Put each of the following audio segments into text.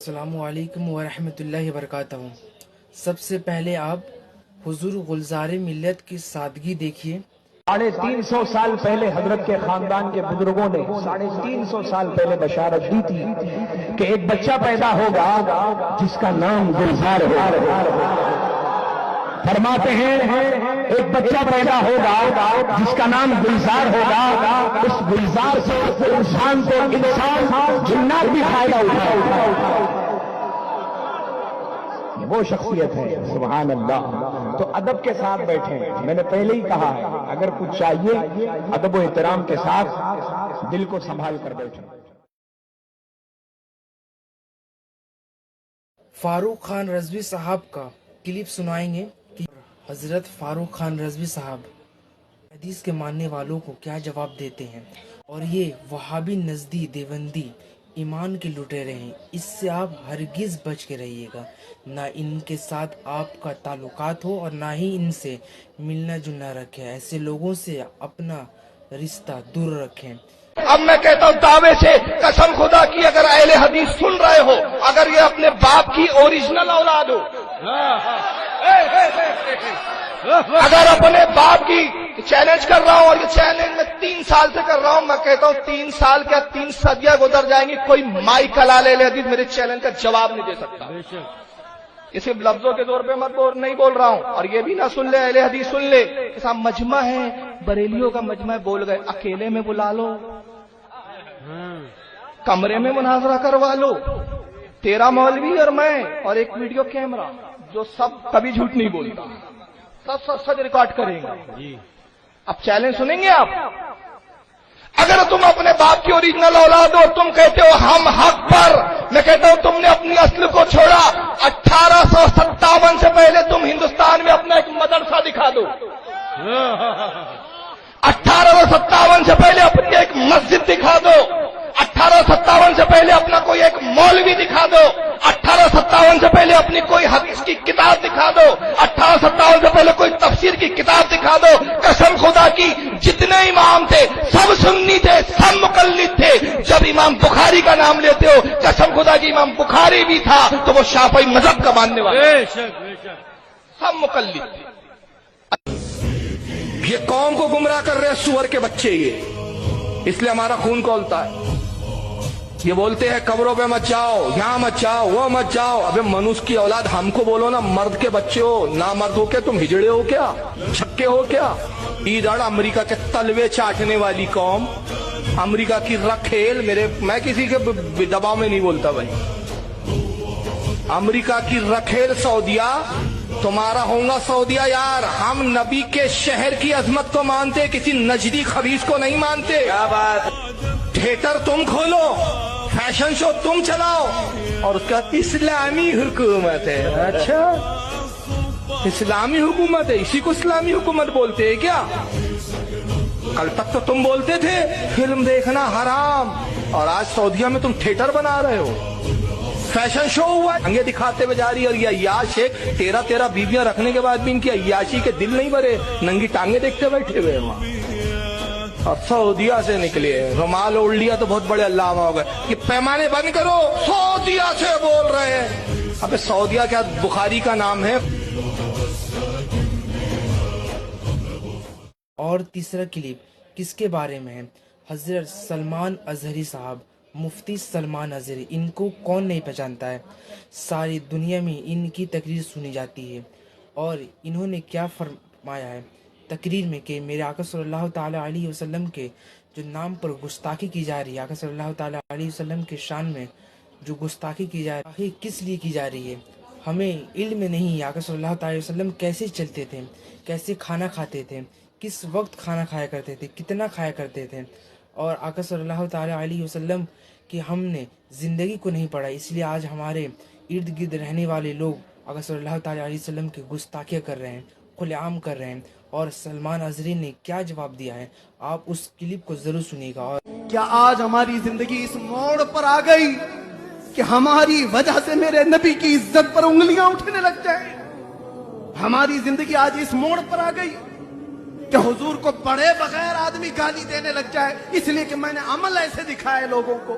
السلام علیکم ورحمۃ اللہ وبرکاتہ۔ سب سے پہلے آپ حضور گلزار ملت کی سادگی دیکھیے۔ 350 سال پہلے حضرت کے خاندان کے بزرگوں نے 350 سال پہلے بشارت دی تھی کہ ایک بچہ پیدا ہوگا جس کا نام گلزار ہوگا۔ فرماتے ہیں ایک بچہ پیدا ہوگا جس کا نام گلزار ہوگا، اس گلزار سے انسان کو جنات بھی فائدہ اٹھائے۔ وہ شخصیت ہے، سبحان اللہ۔ تو ادب کے ساتھ بیٹھیں، میں نے پہلے ہی کہا ہے اگر کچھ چاہیے ادب و احترام کے ساتھ دل کو سنبھال کر بیٹھیں۔ فاروق خان رضوی صاحب کا کلپ سنائیں گے کہ حضرت فاروق خان رضوی صاحب حدیث کے ماننے والوں کو کیا جواب دیتے ہیں، اور یہ وہابی نزدی دیوبندی ایمان کے لٹیرے ہیں، اس سے آپ ہرگز بچ کے رہیے گا۔ نہ ان کے ساتھ آپ کا تعلقات ہو اور نہ ہی ان سے ملنا جلنا رکھیں، ایسے لوگوں سے اپنا رشتہ دور رکھیں۔ اب میں کہتا ہوں دعوے سے، قسم خدا کی اگر اہل حدیث سن رہے ہو، اگر یہ اپنے باپ کی اوریجنل اولاد ہو، اگر اپنے باپ کی چیلنج کر رہا ہوں، اور یہ چیلنج میں 3 سال سے کر رہا ہوں، میں کہتا ہوں 3 سال کیا 3 صدیاں گزر جائیں گی، کوئی مائی کلال اہل حدیث میرے چیلنج کا جواب نہیں دے سکتا۔ یہ صرف لفظوں کے طور پہ نہیں بول رہا ہوں، اور یہ بھی نہ سن لے اہل حدیث، سن لے کہ صاحب مجمع ہے، بریلیوں کا مجمع بول گئے، اکیلے میں بلا لو، کمرے میں مناظرہ کروا لو، تیرا مولوی اور میں اور ایک ویڈیو کیمرہ جو سب کبھی جھوٹ نہیں بولتا، سب سچ ریکارڈ کریں گے۔ اب چیلنج سنیں گے آپ؟ اگر تم اپنے باپ کی اوریجنل اولاد ہو، تم کہتے ہو ہم حق پر، میں کہتا ہوں تم نے اپنی اصل کو چھوڑا۔ 1857 سے پہلے تم ہندوستان میں اپنا ایک مدرسہ دکھا دو، 1857 سے پہلے اپنی ایک مسجد دکھا دو، 1857 سے پہلے اپنا کوئی ایک مولوی دکھا دو، 1857 سے پہلے اپنی کوئی حدیث کی کتاب دکھا دو، 1857 سے پہلے کوئی تفسیر کی کتاب دکھا دو۔ قسم خدا کی جتنے امام تھے سب سنی تھے، سب مقلد تھے۔ جب امام بخاری کا نام لیتے ہو، قسم خدا کی امام بخاری بھی تھا تو وہ شافعی مذہب کا ماننے والا، سب مقلد تھے۔ یہ قوم کو گمراہ کر رہے ہیں سور کے بچے، یہ اس لیے ہمارا خون کھولتا ہے۔ یہ بولتے ہیں قبروں پہ مت جاؤ، یہاں مت جاؤ، وہ مت جاؤ۔ ابے منوس کی اولاد، ہم کو بولو نا، مرد کے بچے ہو، نہ مرد ہو کیا تم ہجڑے ہو کیا، چھکے ہو کیا؟ ایدڑ امریکہ کے تلوے چاٹنے والی قوم، امریکہ کی رکھیل، میں کسی کے دباؤ میں نہیں بولتا بھائی، امریکہ کی رکھیل سعودیہ، تمہارا ہوگا سعودیہ یار۔ ہم نبی کے شہر کی عظمت کو مانتے، کسی نجدی خبیث کو نہیں مانتے۔ کیا بات، تھیٹر تم کھولو، فیشن شو تم چلاؤ، اور اس کا اسلامی حکومت ہے۔ اچھا اسلامی حکومت ہے، اسی کو اسلامی حکومت بولتے ہیں کیا؟ کل تک تو تم بولتے تھے فلم دیکھنا حرام، اور آج سعودیہ میں تم تھیٹر بنا رہے ہو، فیشن شو ہوا، انگیں دکھاتے ہوئے جا رہی ہے۔ اور یہ عیاش ہے، 13 بیویاں رکھنے کے بعد بھی ان کی عیاشی کے دل نہیں بھرے، ننگی ٹانگیں دیکھتے بیٹھے ہوئے وہاں، اور سعودیہ سے نکلے، رومال اوڑھ لیا تو بہت بڑے علامہ ہو گئے۔ یہ پیمانے بند کرو، سعودیہ سے بول رہے ہیں۔ ابے سعودیہ کیا بخاری کا نام ہے؟ اور تیسرا کلپ کس کے بارے میں ہے؟ حضرت سلمان اظہری صاحب، مفتی سلمان اظہری، ان کو کون نہیں پہچانتا ہے؟ ساری دنیا میں ان کی تقریر سنی جاتی ہے، اور انہوں نے کیا فرمایا ہے تقریر میں کہ میرے آقا صلی اللہ تعالیٰ علیہ وسلم کے جو نام پر گستاخی کی جا رہی ہے، آقا صلی اللہ تعالیٰ علیہ وسلم کے شان میں جو گستاخی کی جا رہی ہے، کس لیے کی جا رہی ہے؟ ہمیں علم نہیں آقا صلی اللہ تعالیٰ علیہ وسلم کیسے چلتے تھے، کیسے کھانا کھاتے تھے، کس وقت کھانا کھایا کرتے تھے، کتنا کھایا کرتے تھے، اور آقا صلی اللہ تعالیٰ علیہ وسلم کی ہم نے زندگی کو نہیں پڑھا، اس لیے آج ہمارے ارد گرد رہنے والے لوگ آقا صلی اللہ تعالیٰ علیہ وسلم کی گستاخیاں کر رہے ہیں، کھلے عام کر رہے ہیں۔ اور سلمان اظہری نے کیا جواب دیا ہے، آپ اس کلپ کو ضرور سنیے گا۔ اور کیا آج ہماری زندگی اس موڑ پر آ گئی کہ ہماری وجہ سے میرے نبی کی عزت پر انگلیاں اٹھنے لگ جائیں؟ ہماری زندگی آج اس موڑ پر آ گئی کہ حضور کو پڑھے بغیر آدمی گالی دینے لگ جائے، اس لیے کہ میں نے عمل ایسے دکھائے لوگوں کو۔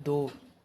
2,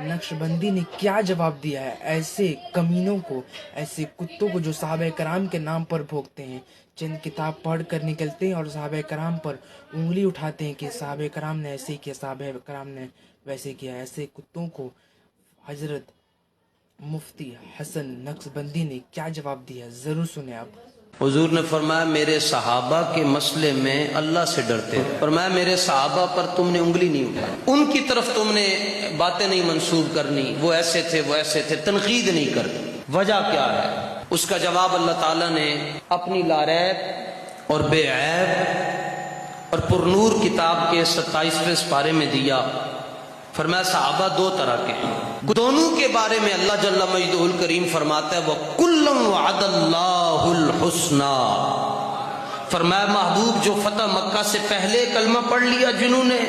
نقشبندی نے کیا جواب دیا ہے ایسے کمینوں کو, ایسے کتوں کو جو صحابہ کرام کے نام پر بھوکتے ہیں, چند کتاب پڑھ کر نکلتے ہیں اور صحابہ کرام پر انگلی اٹھاتے ہیں کہ صحابہ کرام نے ایسے کیا, صحابہ کرام نے ویسے کیا. ایسے کتوں کو حضرت مفتی حسن نقشبندی نے کیا جواب دیا, ضرور سنیں آپ. حضور نے فرمایا میرے صحابہ کے مسئلے میں اللہ سے ڈرتے, فرمایا میرے صحابہ پر تم نے انگلی نہیں اٹھائی, ان کی طرف تم نے باتیں نہیں منسوب کرنی, وہ ایسے تھے وہ ایسے تھے, تنقید نہیں کرنی. وجہ کیا ہے؟ اس کا جواب اللہ تعالیٰ نے اپنی لاریب اور بے عیب اور پرنور کتاب کے 27ویں سپارے میں دیا. فرمایا صحابہ دو طرح کے ہیں, دونوں کے بارے میں اللہ جل مجدہ الکریم فرماتا ہے وَكُلًّا وَعَدَ اللَّهُ الْحُسْنَى. فرمایا محبوب جو فتح مکہ سے پہلے کلمہ پڑھ لیا جنہوں نے,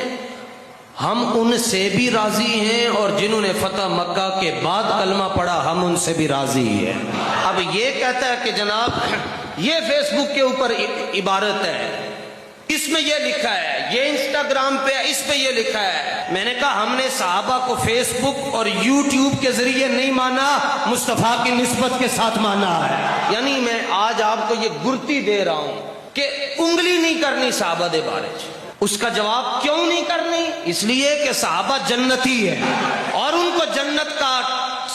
ہم ان سے بھی راضی ہیں, اور جنہوں نے فتح مکہ کے بعد کلمہ پڑھا ہم ان سے بھی راضی ہیں. اب یہ کہتا ہے کہ جناب یہ فیس بک کے اوپر عبارت ہے, اس میں یہ لکھا ہے, یہ انسٹاگرام پہ اس پہ یہ لکھا ہے. میں نے کہا ہم نے صحابہ کو فیس بک اور یوٹیوب کے ذریعے نہیں مانا, مصطفیٰ کی نسبت کے ساتھ مانا ہے. یعنی میں آج آپ کو یہ گرتی دے رہا ہوں کہ انگلی نہیں کرنی صحابہ دے بارے چ. اس کا جواب کیوں نہیں کرنی؟ اس لیے کہ صحابہ جنتی ہے, اور ان کو جنت کا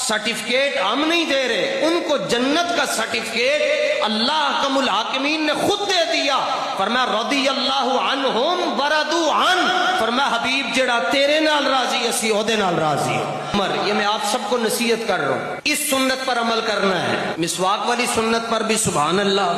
سرٹیفکیٹ ہم نہیں دے رہے, ان کو جنت کا سرٹیفکیٹ اللہ حکم الحاکمین نے خود دے دیا. فرمایا رضی اللہ عنہم ورضوا عنہ, فرمایا حبیب جڑا تیرے نال راضی اسی اودے نال راضی. عمر یہ میں آپ سب کو نصیحت کر رہا ہوں, اس سنت پر عمل کرنا ہے. مسواک والی سنت پر بھی سبحان اللہ,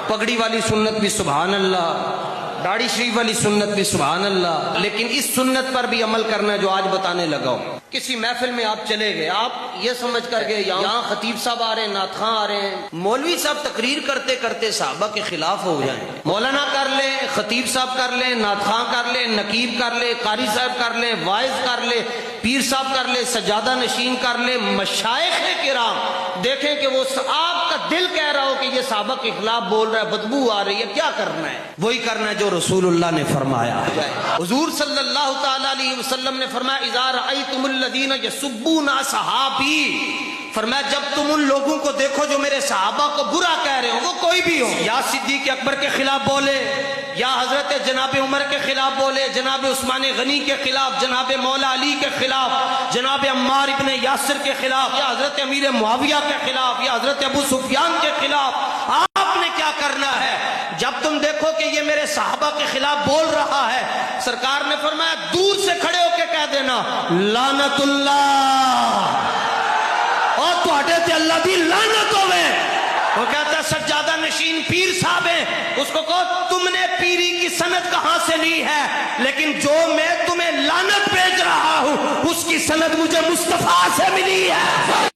پگڑی والی سنت بھی سبحان اللہ, داڑھی شریف والی سنت بھی سبحان اللہ, لیکن اس سنت پر بھی عمل کرنا ہے جو آج بتانے لگا ہوں. کسی محفل میں آپ چلے گئے, آپ یہ سمجھ کر گئے یہاں خطیب صاحب آ رہے ہیں, نعت خواں آ رہے ہیں, مولوی صاحب تقریر کرتے کرتے صحابہ کے خلاف ہو جائیں. مولانا کر لیں, خطیب صاحب کر لیں, نعت خواں کر لیں, نقیب کر لیں, قاری صاحب کر لیں, واعظ کر لیں, پیر صاحب کر لیں, سجادہ نشین کر لیں, مشائخ کرام دیکھیں کہ وہ آپ کا دل کہہ رہا ہو کہ یہ صحابہ کے خلاف بول رہا ہے, بدبو آ رہی ہے, کیا کرنا ہے؟ وہی کرنا ہے جو رسول اللہ نے فرمایا. حضور صلی اللہ تعالی علیہ وسلم نے فرمایا اذا رأیتم الذین یسبون صحابی, فرمایا جب تم ان لوگوں کو دیکھو جو میرے صحابہ کو برا کہہ رہے ہو, وہ کوئی بھی ہو, یا صدیق اکبر کے خلاف بولے, یا حضرت جناب عمر کے خلاف بولے, جناب عثمان غنی کے خلاف, جناب مولا علی کے خلاف, جناب عمار ابن یاسر کے خلاف, یا حضرت امیر معاویہ کے خلاف, یا حضرت ابو سفیان کے خلاف, آپ نے کیا کرنا ہے؟ جب تم دیکھو کہ یہ میرے صحابہ کے خلاف بول رہا ہے, سرکار نے فرمایا دور سے کھڑے ہو کے کہہ دینا لعنت اللہ, اور تواڈے تے اللہ دی لعنت ہوے. وہ کہتا ہے سجادہ نشین پیر صاحب ہیں, اس کو کہو تم نے پیری کی سند کہاں سے لی ہے, لیکن جو میں تمہیں لعنت بھیج رہا ہوں اس کی سند مجھے مصطفیٰ سے ملی ہے.